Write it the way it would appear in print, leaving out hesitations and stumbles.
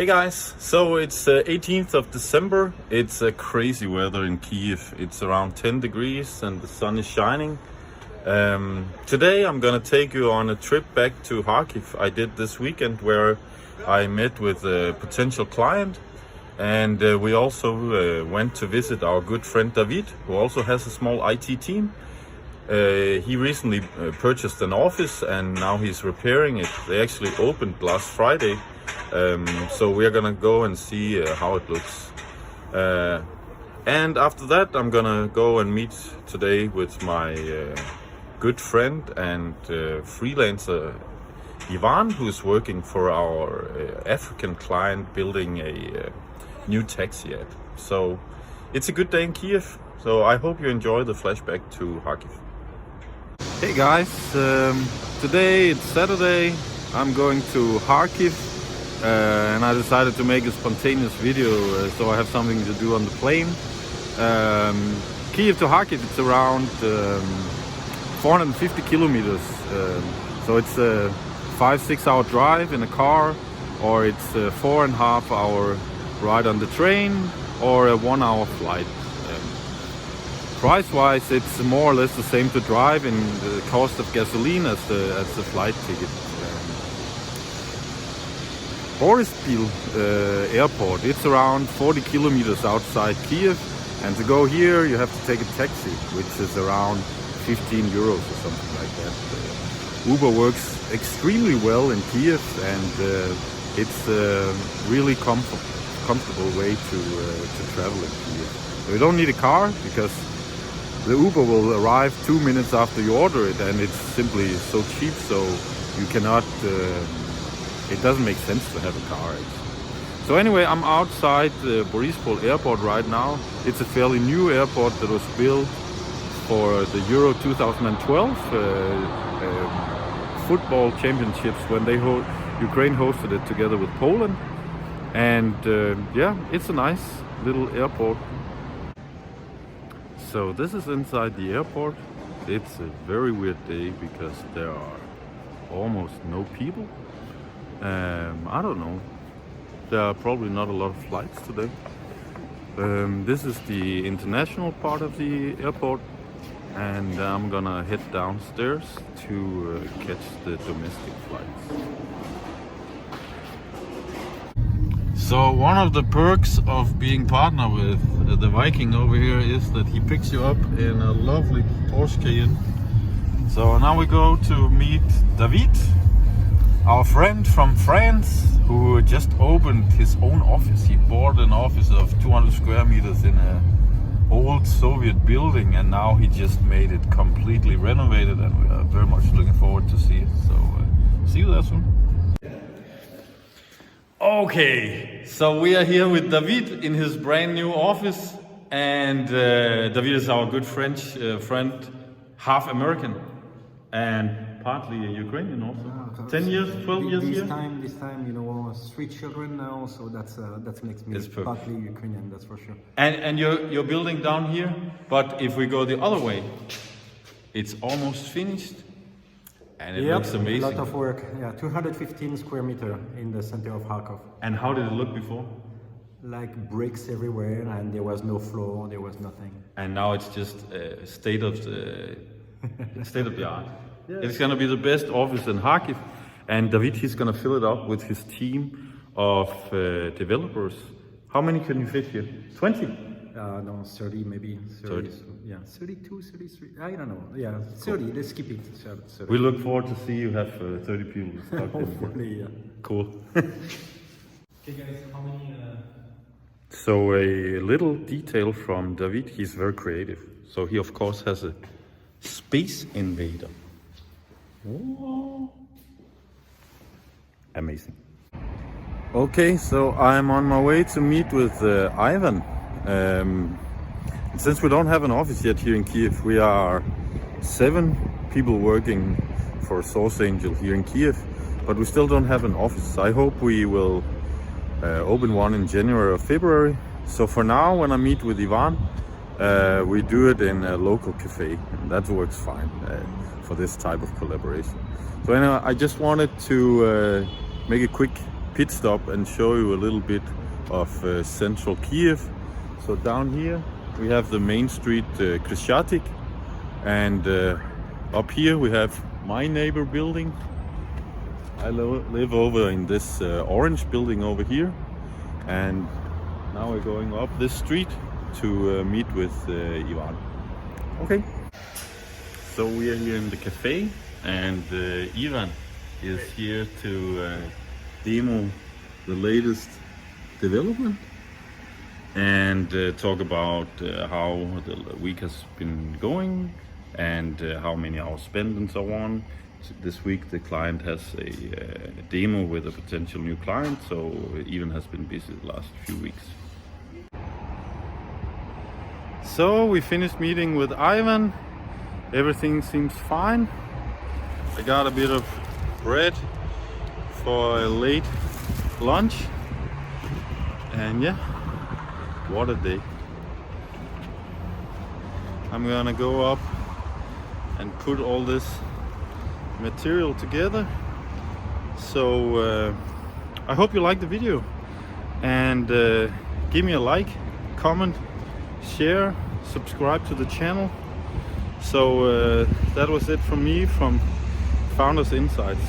Hey guys, so it's 18th of December. It's crazy weather in Kiev. It's around 10 degrees and the sun is shining. Today I'm gonna take you on a trip back to Kharkiv I did this weekend, where I met with a potential client, and we also went to visit our good friend David, who also has a small IT team. He recently purchased an office and now he's repairing it. They actually opened last Friday. So we are gonna go and see how it looks. And after that I'm gonna go and meet today with my good friend and freelancer Ivan, who's working for our African client building a new taxi ad. So it's a good day in Kiev. So I hope you enjoy the flashback to Kharkiv. Hey guys, today it's Saturday. I'm going to Kharkiv. And I decided to make a spontaneous video, so I have something to do on the plane. Kiev to Kharkiv, it's around 450 kilometers. So it's a 5-6 hour drive in a car, or it's a 4.5 hour ride on the train, or a 1 hour flight. Price-wise, it's more or less the same to drive in the cost of gasoline as the flight ticket. Borispil airport, it's around 40 kilometers outside Kiev, and to go here you have to take a taxi, which is around 15 euros or something like that. Uber works extremely well in Kiev, and it's a really comfortable way to travel in Kiev. So you don't need a car, because the Uber will arrive 2 minutes after you order it, and it's simply so cheap, so you cannot it doesn't make sense to have a car. So anyway, I'm outside the Borispil airport right now. It's a fairly new airport that was built for the Euro 2012 football championships, when Ukraine hosted it together with Poland. And yeah, it's a nice little airport. So this is inside the airport. It's a very weird day because there are almost no people. I don't know. There are probably not a lot of flights today. This is the international part of the airport, and I'm gonna head downstairs to catch the domestic flights. So one of the perks of being partner with the Viking over here is that he picks you up in a lovely Porsche Cayenne. So now we go to meet David, our friend from France, who just opened his own office. He bought an office of 200 square meters in an old Soviet building, and now he just made it completely renovated, and we are very much looking forward to see it. So see you there soon. Okay, so we are here with David in his brand new office, and David is our good French friend, half American and partly Ukrainian also. 10 years, 12 years here? This time, 3 children now, so that makes me partly Ukrainian, that's for sure. And you're building down here, but if we go the other way, it's almost finished, and it looks amazing. A lot of work, yeah, 215 square meter in the center of Kharkov. And how did it look before? Like bricks everywhere, and there was no floor, there was nothing. And now it's just state of the art. Yeah. It's gonna be the best office in Kharkiv, and David, he's gonna fill it up with his team of developers. How many can you fit here? 20? No, 30 maybe. 30. Yeah, 32, 33, I don't know. Yeah, 30, cool. Let's keep it 30. We look forward to see you have 30 people stuck in. Hopefully, yeah. Cool. Okay guys, how many... So a little detail from David, he's very creative. So he of course has a Space Invader. Whoa. Amazing. Okay, so I'm on my way to meet with Ivan. Since we don't have an office yet here in Kiev, we are 7 people working for Source Angel here in Kiev, but we still don't have an office. I hope we will open one in January or February. So for now, when I meet with Ivan, we do it in a local cafe, and that works fine for this type of collaboration. So anyway, I just wanted to make a quick pit stop and show you a little bit of central Kiev. So down here we have the main street Krещатик, and up here we have my neighbor building. I live over in this orange building over here, and now we're going up this street to meet with Ivan. Okay. So we are here in the cafe, and Ivan is here to demo the latest development and talk about how the week has been going and how many hours spent and so on. So this week the client has a demo with a potential new client, so Ivan has been busy the last few weeks. So we finished meeting with Ivan. Everything seems fine. I got a bit of bread for a late lunch, and yeah, what a day. I'm gonna go up and put all this material together. So I hope you like the video, and give me a like, comment, share, subscribe to the channel. So that was it from me from Founders Insights.